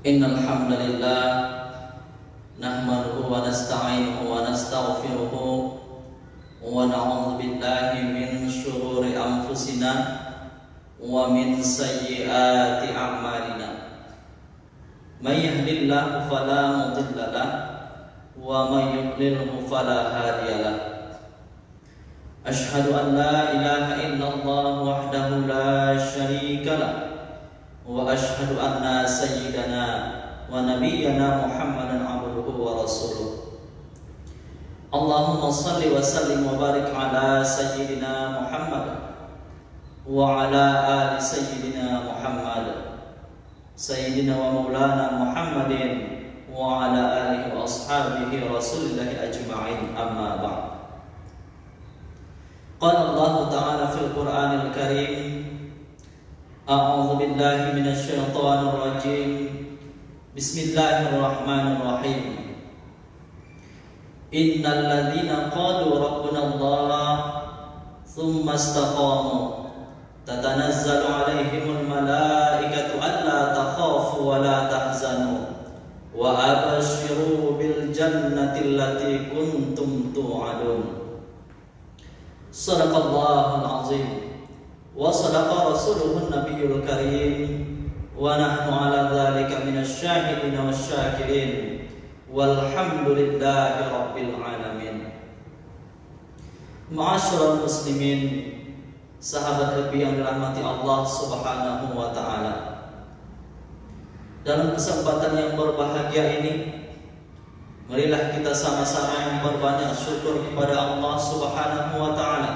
Innal hamdalillah nahmaduhu wa nasta'inuhu wa nastaghfiruhu wa na'udzu billahi min shururi anfusina wa min sayyiati a'malina. May yahdihillahu fala mudilla lahu wa may yudlilhu fala hadiya lahu. Ashhadu an la ilaha illallah wahdahu la syarika lahu wa ashhadu anna sayyidana wa nabiyyana Muhammadan abduhu wa rasuluh. Allahumma salli wa sallim wa barik ala sayyidina Muhammad wa ala ali sayyidina Muhammad sayyidina wa maulana Muhammadin wa ala alihi wa ashabihi rasulillahi ajma'in, amma ba'd. Qala Allah ta'ala fil Qur'anil Karim, a'udzu billahi minasy syaithanir rajim. Bismillahirrahmanirrahim. Innal ladzina qalu rabbuna Allah tsumma istaqamu tatanazzalu 'alaihimul malaikatu alla takhafu wa la tahzanu wa abshiru bil jannati allati kuntum tu'adun. Shadaqallahul 'azim wa sadaqa rasuluhun nabiyyul karim wa nahnu 'ala dzalika minasy syahidin wasyakirin walhamdulillahi rabbil alamin. Ma'asyiral muslimin, sahabat Nabi yang dirahmati Allah Subhanahu wa taala. Dalam kesempatan yang berbahagia ini, marilah kita sama-sama memperbanyak syukur kepada Allah Subhanahu wa taala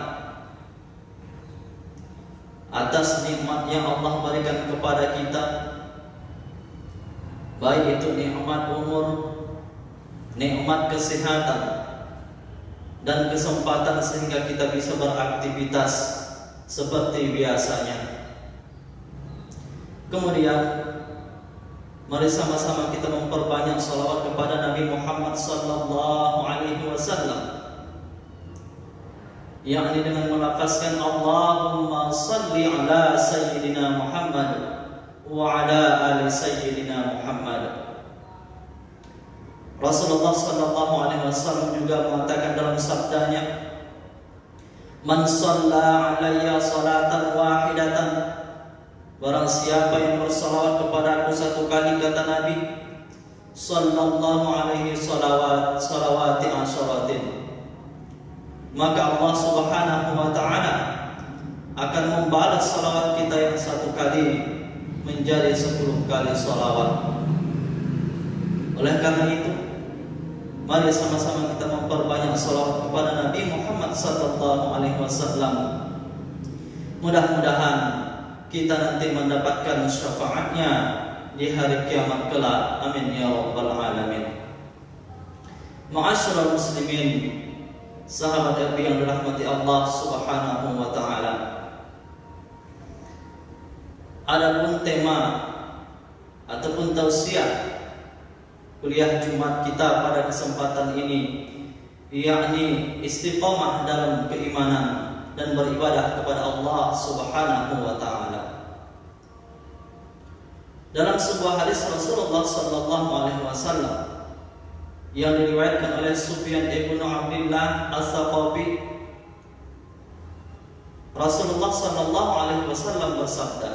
atas nikmat yang Allah berikan kepada kita, baik itu nikmat umur, nikmat kesehatan, dan kesempatan sehingga kita bisa beraktivitas seperti biasanya. Kemudian mari sama-sama kita memperbanyak salawat kepada Nabi Muhammad sallallahu alaihi wasallam, yakni dengan melafazkan Allahumma salli ala sayyidina Muhammad wa ala ali sayyidina Muhammad. Rasulullah sallallahu alaihi wasallam juga mengatakan dalam sabdanya, man shalla alayya salatan wahidatan, barang siapa yang bersalawat kepada aku satu kali, kata Nabi, sallallahu alaihi salawati asyaratin, maka Allah Subhanahu wa ta'ala akan membalas salawat kita yang satu kali menjadi 10 kali salawat. Oleh karena itu, mari sama-sama kita memperbanyak salawat kepada Nabi Muhammad sallallahu alaihi wasallam. Mudah-mudahan kita nanti mendapatkan syafaatnya di hari kiamat kelak. Amin ya rabbal alamin. Ma'asyiral muslimin, sahabat Nabi yang dirahmati Allah Subhanahu wa taala. Adapun tema ataupun tausiah kuliah Jumat kita pada kesempatan ini, yakni istiqamah dalam keimanan dan beribadah kepada Allah Subhanahu wa taala. Dalam sebuah hadis Rasulullah sallallahu alaihi wasallam yang diriwayatkan oleh Sufyan ibnu Abdullah As-Saqafi, Rasulullah sallallahu alaihi wasallam bersabda,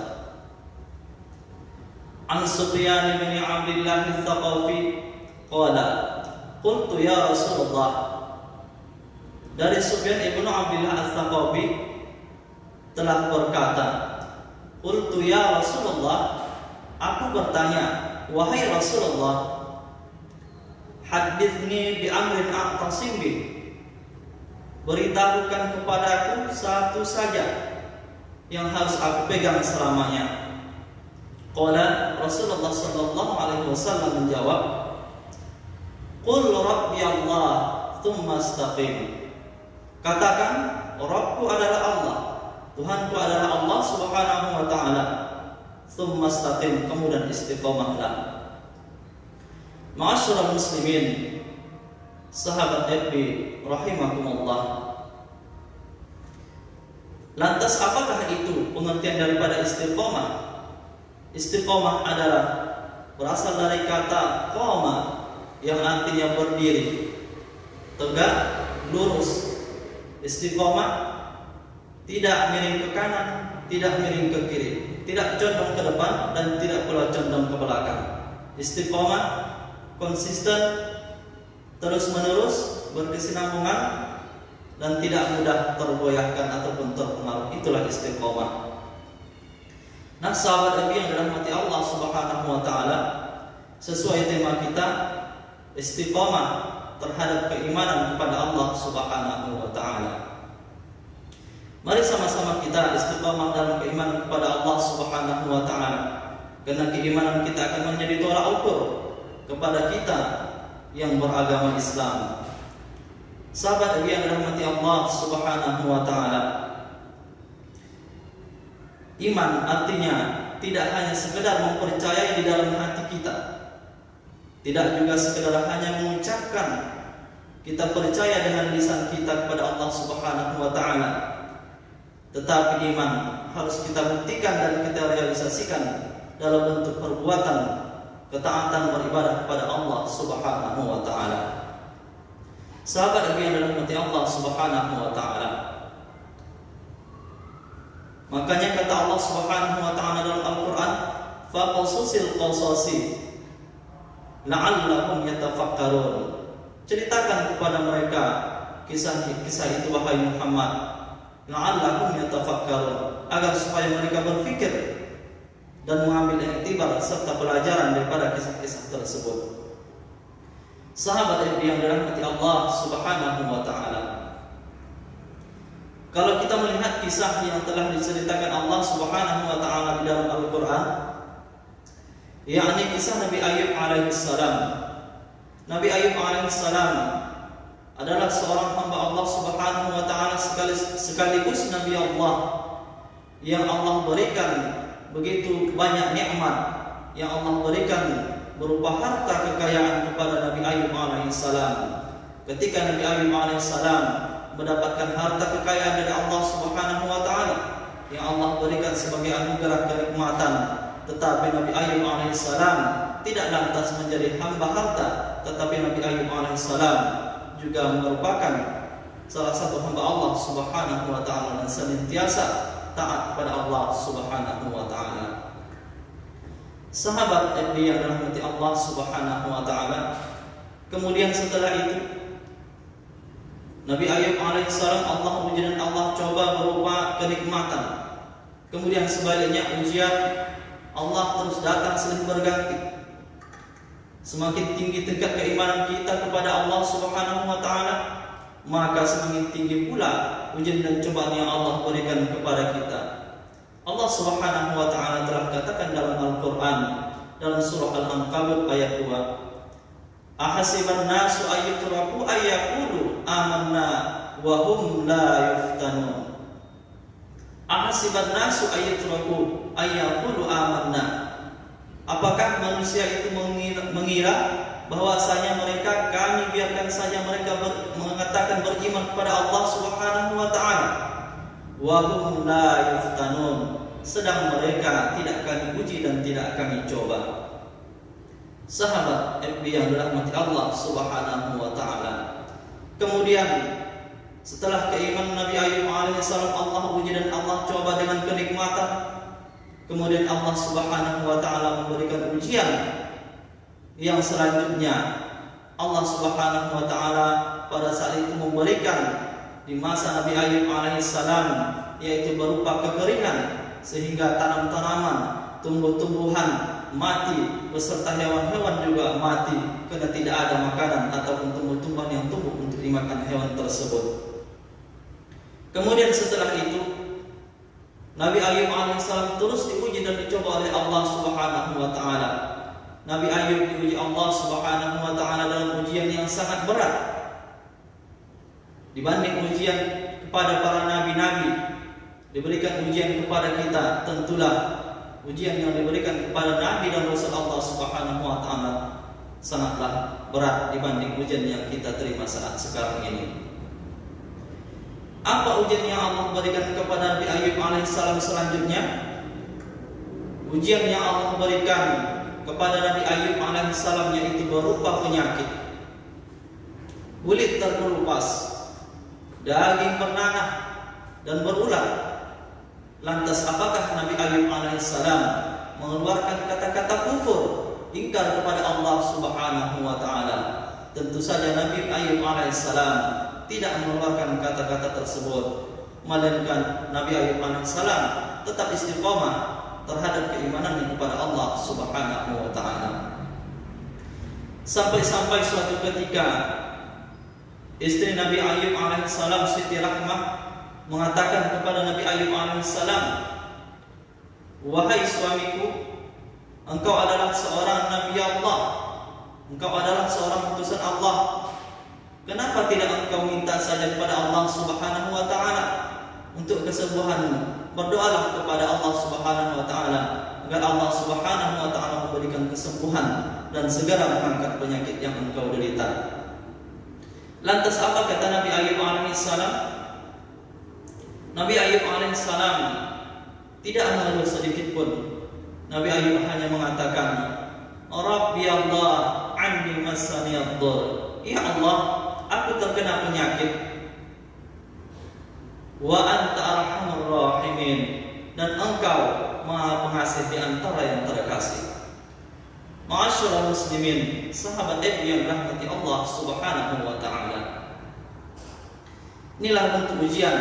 an Sufyan bin Abdullah As-Saqafi qala qultu ya Rasulullah, dari Sufyan ibnu Abdullah As-Saqafi telah berkata, qultu ya Rasulullah, aku bertanya, wahai Rasulullah, hadithni bi amrin a'tasim bih, beritahukan kepadaku satu saja yang harus aku pegang selamanya. Qala, Rasulullah sallallahu alaihi wasallam menjawab, qul rabbi Allah tsumma istaqim, katakan Rabbku adalah Allah, Tuhanku adalah Allah Subhanahu wa taala, tsumma istaqim, kemudian istiqamahlah. Ma'asyiral muslimin, sahabat Nabi rahimakumullah. Lantas apakah itu pengertian daripada istiqamah? Istiqamah adalah berasal dari kata qama yang artinya berdiri, tegak, lurus. Istiqomah tidak miring ke kanan, tidak miring ke kiri, tidak condong ke depan dan tidak pula condong ke belakang. Istiqomah konsisten, terus-menerus, berkesinambungan dan tidak mudah tergoyahkan ataupun terpengaruh. Itulah istiqomah. Nah, sahabat Nabi yang dirahmati Allah Subhanahu wa taala, sesuai tema kita, istiqomah terhadap keimanan kepada Allah Subhanahu wa taala. Mari sama-sama kita istiqomah dalam keimanan kepada Allah Subhanahu wa taala. Karena keimanan kita akan menjadi tolak ukur kepada kita yang beragama Islam. Sahabat Nabi yang dirahmati Allah Subhanahu wa taala, iman artinya tidak hanya sekedar mempercayai di dalam hati kita, tidak juga sekedar hanya mengucapkan kita percaya dengan lisan kita kepada Allah Subhanahu wa taala, tetapi iman harus kita buktikan dan kita realisasikan dalam bentuk perbuatan ketaatan beribadah kepada Allah Subhanahu wa taala. Sahabat Nabi yang dirahmati Allah Subhanahu wa taala, makanya kata Allah Subhanahu wa taala dalam Al-Qur'an, faqasusil qasasi la'allahum yatafakkarun. Ceritakan kepada mereka kisah-kisah itu wahai Muhammad, la'allahum yatafakkarun, agar supaya mereka berfikir dan mengambil iktibar serta pelajaran daripada kisah-kisah tersebut. Sahabat yang dirahmati Allah Subhanahu wa taala, kalau kita melihat kisah yang telah diceritakan Allah Subhanahu wa taala di dalam Al-Qur'an, yakni kisah Nabi Ayub alaihissalam. Nabi Ayub alaihissalam adalah seorang hamba Allah Subhanahu wa taala sekaligus Nabi Allah yang Allah berikan begitu banyak nikmat yang Allah berikan berupa harta kekayaan kepada Nabi Ayub alaihissalam. Ketika Nabi Ayub alaihissalam mendapatkan harta kekayaan dari Allah Subhanahu wa taala yang Allah berikan sebagai anugerah kenikmatan, tetapi Nabi Ayub alaihissalam tidak lantas menjadi hamba harta, tetapi Nabi Ayub alaihissalam juga merupakan salah satu hamba Allah Subhanahu wa taala dan senantiasa taat kepada Allah Subhanahu wa taala. Sahabat Nabi yang dirahmati Allah Subhanahu wa taala, kemudian setelah itu Nabi Ayub alaihissalam Allah uji dan Allah coba berupa kenikmatan. Kemudian sebaliknya ujian Allah terus datang silih berganti. Semakin tinggi tingkat keimanan kita kepada Allah Subhanahu wa taala, maka semakin tinggi pula ujian dan cobaan yang Allah berikan kepada kita. Allah Subhanahu wa taala telah katakan dalam Al-Qur'an dalam surah Al-Ankabut ayat 2, ahasiban nasu ayyutraku ayyaqulu amanna wa hum la yuftanun. Ahasiban nasu ayyutraku ayyaqulu amanna. Apakah manusia itu mengira bahwasanya mereka kami biarkan saja mereka mengatakan beriman kepada Allah Subhanahu wa taala, wa hum la yuftanun, sedang mereka tidak kami uji dan tidak kami coba. Sahabat Nabi yang dirahmati Allah Subhanahu wa taala, kemudian setelah keimanan Nabi Ayub alaihissalam Allah uji dan Allah coba dengan kenikmatan, kemudian Allah Subhanahu wa taala memberikan ujian yang selanjutnya. Allah Subhanahu wa taala pada saat itu memberikan di masa Nabi Ayub alaihissalam, yaitu berupa kekeringan, sehingga tanam-tanaman, tumbuh-tumbuhan mati beserta hewan-hewan juga mati karena tidak ada makanan ataupun tumbuh-tumbuhan yang tumbuh untuk dimakan hewan tersebut. Kemudian setelah itu Nabi Ayub alaihissalam terus diuji dan dicoba oleh Allah Subhanahu wa taala. Nabi Ayub diuji Allah Subhanahu wa taala dalam ujian yang sangat berat dibanding ujian kepada para nabi-nabi. Diberikan ujian kepada kita, tentulah ujian yang diberikan kepada nabi dan rasul Allah Subhanahu wa taala sangatlah berat dibanding ujian yang kita terima saat sekarang ini. Apa ujian yang Allah berikan kepada Nabi Ayub alaihissalam selanjutnya? Ujian yang Allah berikan kepada Nabi Ayub alaihissalam, yaitu berupa penyakit. Kulit terkelupas, daging bernanah dan berulat. Lantas apakah Nabi Ayub alaihissalam mengeluarkan kata-kata kufur, ingkar kepada Allah Subhanahu wa taala? Tentu saja Nabi Ayub alaihissalam tidak mengeluarkan kata-kata tersebut, melainkan Nabi Ayub alaihissalam tetap istiqomah terhadap keimanannya kepada Allah Subhanahu wa taala. Sampai-sampai suatu ketika istri Nabi Ayub alaihissalam, Siti Rahmah, mengatakan kepada Nabi Ayub alaihissalam, "Wahai suamiku, engkau adalah seorang Nabi Allah, engkau adalah seorang utusan Allah. Kenapa tidak engkau minta saja kepada Allah Subhanahu wa taala untuk kesembuhanmu? Berdoalah kepada Allah Subhanahu wa taala agar Allah Subhanahu wa taala memberikan kesembuhan dan segera mengangkat penyakit yang engkau derita." Lantas apa kata Nabi Ayub alaihissalam? Nabi Ayub alaihissalam tidak mengeluh sedikit pun. Nabi Ayub hanya mengatakan, "Rabbi Allah, anni massani ad-dur." Ya Allah, aku terkena penyakit. Wa anta arhamur rahimin, dan engkau Maha Pengasih di antara yang terkasih. Ma'asyiral muslimin, sahabat yang dirahmati Allah Subhanahu wa taala. Inilah bentuk ujian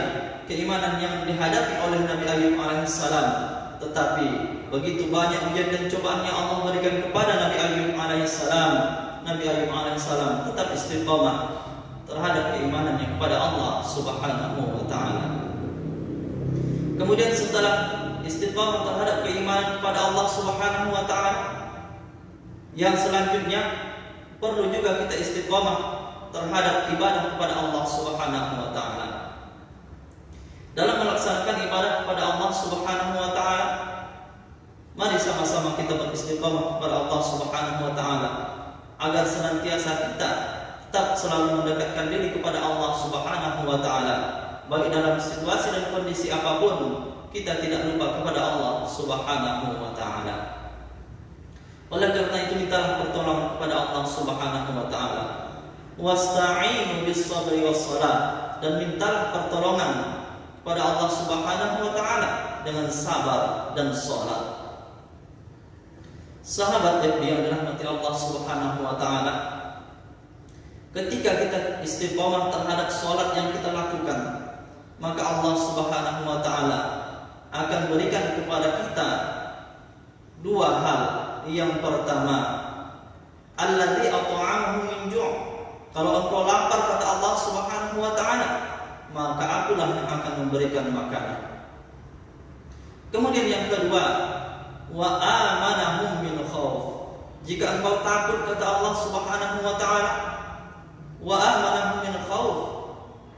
keimanan yang dihadapi oleh Nabi Ayub alaihissalam. Tetapi begitu banyak ujian dan cobaan yang Allah berikan kepada Nabi Ayub alaihissalam, Nabi Ayub alaihissalam tetap istiqamah terhadap keimanannya kepada Allah Subhanahu wa taala. Kemudian setelah istiqamah terhadap keimanan kepada Allah Subhanahu wa taala, yang selanjutnya perlu juga kita istiqamah terhadap ibadah kepada Allah Subhanahu wa taala. Dalam melaksanakan ibadah kepada Allah Subhanahu wa taala, mari sama-sama kita beristiqamah kepada Allah Subhanahu wa taala agar senantiasa kita tetap selalu mendekatkan diri kepada Allah Subhanahu wa taala, baik dalam situasi dan kondisi apapun kita tidak lupa kepada Allah Subhanahu wa taala. Oleh karena itu mintalah pertolongan kepada Allah Subhanahu wa taala. Wasta'inu bis-sabri was-salat, dan mintalah pertolongan kepada Allah Subhanahu wa taala dengan sabar dan salat. Sahabat yang dirahmati Allah Subhanahu wa taala, ketika kita istiqomah terhadap salat yang kita lakukan, maka Allah Subhanahu wa taala akan berikan kepada kita dua hal. Yang pertama, alladzi at'amahu min ju'. Kalau engkau lapar kata Allah Subhanahu wa taala, maka akulah yang akan memberikan makanan. Kemudian yang kedua, wa amanahum min khauf. Jika engkau takut kata Allah Subhanahu wa taala, wa amanahum min khauf,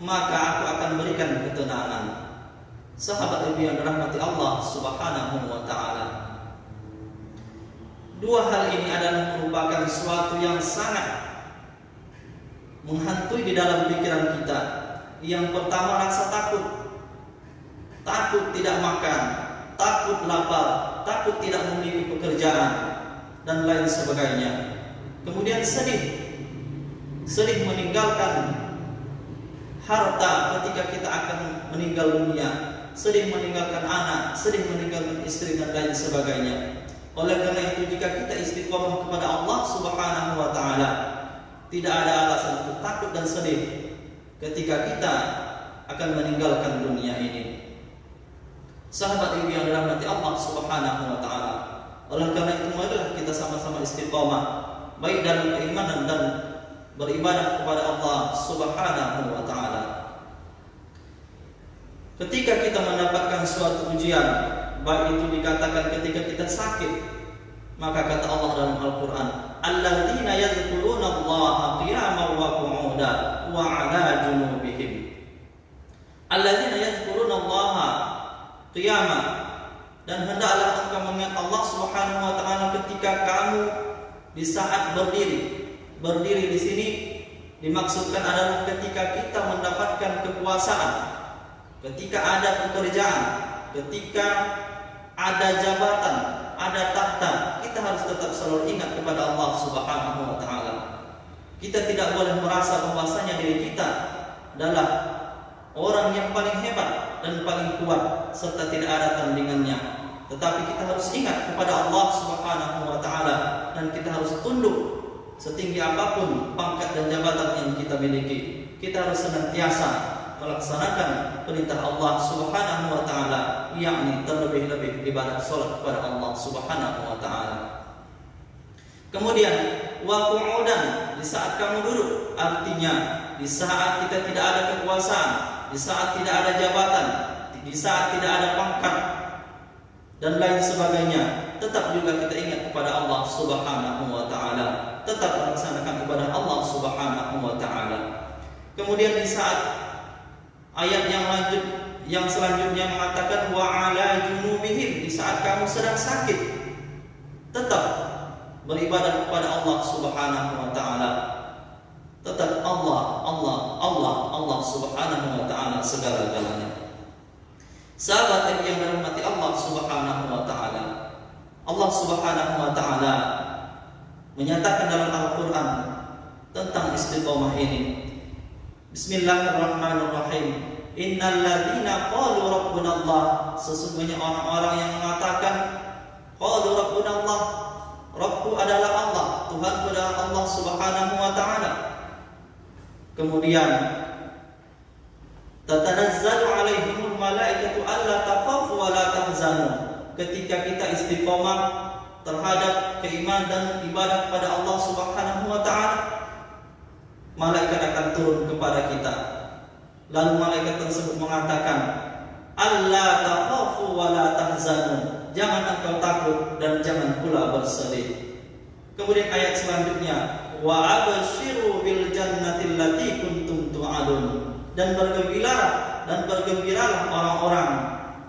maka aku akan berikan ketenangan. Sahabat Nabi yang dirahmati Allah Subhanahu wa taala, dua hal ini adalah merupakan suatu yang sangat menghantui di dalam pikiran kita. Yang pertama, rasa takut. Takut tidak makan, takut lapar, takut tidak memiliki pekerjaan, dan lain sebagainya. Kemudian sedih meninggalkan harta ketika kita akan meninggal dunia, sedih meninggalkan anak, sedih meninggalkan istri, dan lain sebagainya. Oleh karena itu, jika kita istiqomah kepada Allah Subhanahu wa taala, tidak ada alasan untuk takut dan sedih ketika kita akan meninggalkan dunia ini. Sahabat ibu yang dirahmati Allah Subhanahu wa taala, oleh karena itu marilah kita sama-sama istiqomah baik dalam keimanan dan beribadah kepada Allah Subhanahu wa taala. Ketika kita mendapatkan suatu ujian, baik itu dikatakan ketika kita sakit, maka kata Allah dalam Al-Quran, alladzina yadhkuruna Allaha qiyaman wa qu'udan wa 'ala junubihim. Alladzina yadhkuruna Allaha qiyaman, dan hendaklah engkau mengingat Allah Subhanahu wa taala ketika kamu di saat berdiri. Berdiri di sini dimaksudkan adalah ketika kita mendapatkan kekuasaan, ketika ada pekerjaan, ketika ada jabatan, ada tahta, kita harus harus tetap selalu ingat kepada Allah Subhanahu wa taala. Kita tidak boleh merasa bahwasanya diri kita adalah orang yang paling hebat dan paling kuat serta tidak ada tandingannya. Tetapi kita harus ingat kepada Allah Subhanahu wa taala dan kita harus tunduk setinggi apapun pangkat dan jabatan yang kita miliki. Kita harus senantiasa melaksanakan perintah Allah Subhanahu wa taala, yakni terlebih-lebih ibadah salat kepada Allah Subhanahu wa taala. Kemudian wa qu'udan, di saat kamu duduk, artinya di saat kita tidak ada kekuasaan, di saat tidak ada jabatan, di saat tidak ada pangkat dan lain sebagainya, tetap juga kita ingat kepada Allah Subhanahu wa taala, tetap melaksanakan ibadah Allah Subhanahu wa taala. Kemudian di saat ayat yang selanjutnya mengatakan wa ala junubihim, di saat kamu sedang sakit, tetap beribadah kepada Allah Subhanahu wa taala. Tetap Allah Subhanahu wa taala segala-galanya. Sahabat yang dirahmati Allah Subhanahu wa taala, Allah Subhanahu wa taala menyatakan dalam Al-Qur'an tentang istiqomah ini. Bismillahirrahmanirrahim. Innal ladzina qalu rabbuna Allah, sesungguhnya orang-orang yang mengatakan qalu rabbuna Allah, Rabbku adalah Allah, Tuhanku adalah Allah Subhanahu wa taala. Kemudian tatanazzalu alaihimul malaikatu alla takhafu wa la tahzanu. Ketika kita istiqomah terhadap keimanan dan ibadah kepada Allah Subhanahu wa taala, malaikat akan turun kepada kita. Lalu malaikat tersebut mengatakan, alla takhafu wa la tahzanu, jangan engkau takut dan jangan pula bersedih. Kemudian ayat selanjutnya, wa abshiru bil jannati allati kuntum tu'adun, dan bergembiralah orang-orang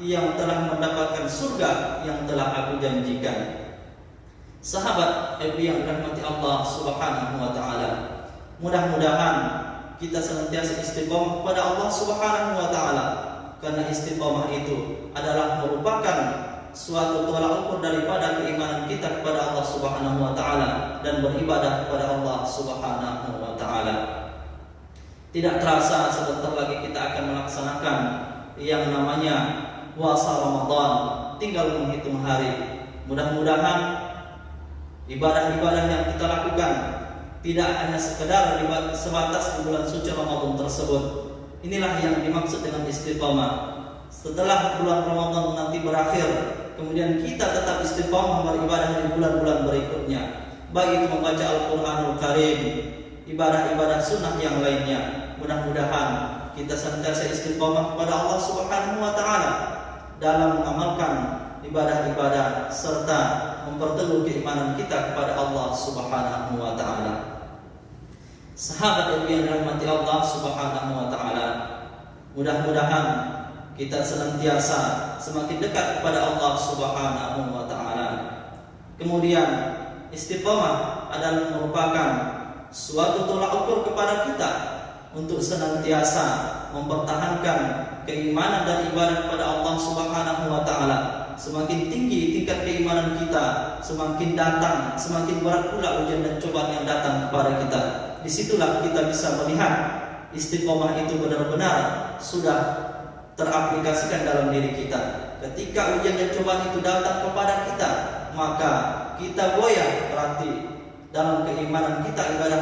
yang telah mendapatkan surga yang telah aku janjikan. Sahabat yang dirahmati Allah Subhanahu wa taala, mudah-mudahan kita senantiasa istiqomah kepada Allah Subhanahu wa taala, karena istiqomah itu adalah merupakan suatu tolak ukur daripada keimanan kita kepada Allah Subhanahu wa taala dan beribadah kepada Allah Subhanahu wa taala. Tidak terasa sebentar lagi kita akan melaksanakan yang namanya puasa Ramadan, tinggal menghitung hari. Mudah-mudahan ibadah-ibadah yang kita lakukan tidak hanya sekedar sebatas di bulan suci Ramadan tersebut. Inilah yang dimaksud dengan istiqomah. Setelah bulan Ramadan nanti berakhir, kemudian kita tetap istiqomah beribadah di bulan-bulan berikutnya, baik itu membaca Al-Quranul Karim, ibadah-ibadah sunnah yang lainnya. Mudah-mudahan kita senantiasa istiqomah kepada Allah Subhanahu wa taala dalam mengamalkan ibadah-ibadah serta memperteguh keimanan kita kepada Allah Subhanahu wa taala. Sahabat yang dirahmati Allah Subhanahu wa taala, mudah-mudahan kita senantiasa semakin dekat kepada Allah Subhanahu wa taala. Kemudian istiqomah adalah merupakan suatu tolak ukur kepada kita untuk senantiasa mempertahankan keimanan dan ibadah kepada Allah Subhanahu wa taala. Semakin tinggi tingkat keimanan kita, semakin berat pula ujian dan cobaan yang datang kepada kita. Disitulah kita bisa melihat istiqomah itu benar-benar sudah teraplikasikan dalam diri kita. Ketika ujian dan cobaan itu datang kepada kita, maka kita goyah berarti dalam keimanan kita, ibadah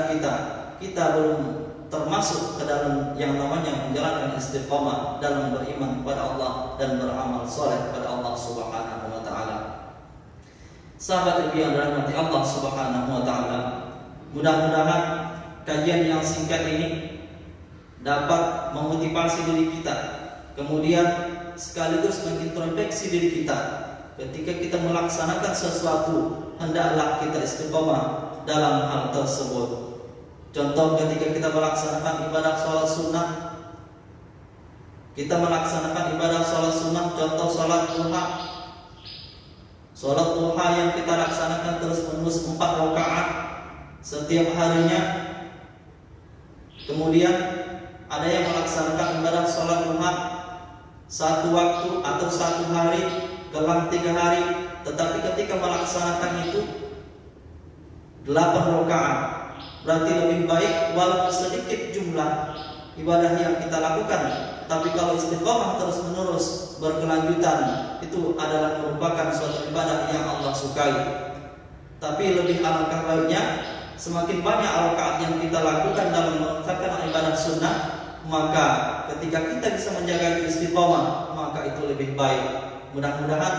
kita belum termasuk ke dalam yang namanya menjalankan istiqomah dalam beriman kepada Allah dan beramal soleh kepada Allah Subhanahu wa taala. Sahabat yang dirahmati Allah Subhanahu wa taala, mudah-mudahan kajian yang singkat ini dapat memotivasi diri kita, kemudian sekaligus mengintrospeksi diri kita. Ketika kita melaksanakan sesuatu, hendaklah kita istiqomah dalam hal tersebut. Contoh, ketika kita melaksanakan ibadah sholat sunnah, kita melaksanakan ibadah sholat sunnah, contoh sholat duha. Sholat duha yang kita laksanakan terus-menerus 4 rakaat setiap harinya. Kemudian ada yang melaksanakan ibadah sholat duha 1 waktu atau 1 hari, gelang 3 hari. Tetapi ketika melaksanakan itu 8 rakaat. Berarti lebih baik walaupun sedikit jumlah ibadah yang kita lakukan, tapi kalau istiqomah terus menerus berkelanjutan, itu adalah merupakan suatu ibadah yang Allah sukai. Tapi lebih alangkah baiknya semakin banyak rakaat yang kita lakukan dalam mengerjakan ibadah sunnah, maka ketika kita bisa menjaga istiqomah, maka itu lebih baik. Mudah-mudahan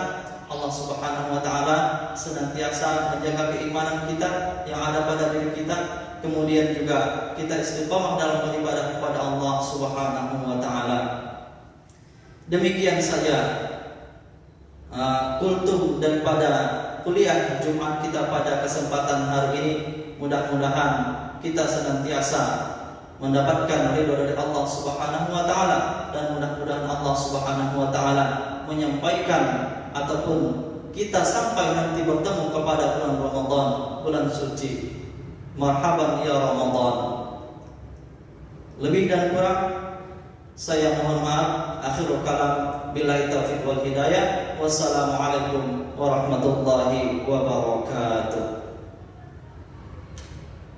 Allah Subhanahu wa taala senantiasa menjaga keimanan kita yang ada pada diri kita, kemudian juga kita istiqomah dalam beribadah kepada Allah Subhanahu wa taala. Demikian saja kultum daripada kuliah Jumat kita pada kesempatan hari ini. Mudah-mudahan kita senantiasa mendapatkan ridho dari Allah Subhanahu wa taala, dan mudah-mudahan Allah Subhanahu wa taala menyampaikan ataupun kita sampai nanti bertemu kepada bulan Ramadan, bulan suci. Marhaban ya Ramadan. Lebih dan kurang saya mohon maaf. Akhirul kalam, billahi taufiq wal hidayah. Wassalamualaikum warahmatullahi wabarakatuh.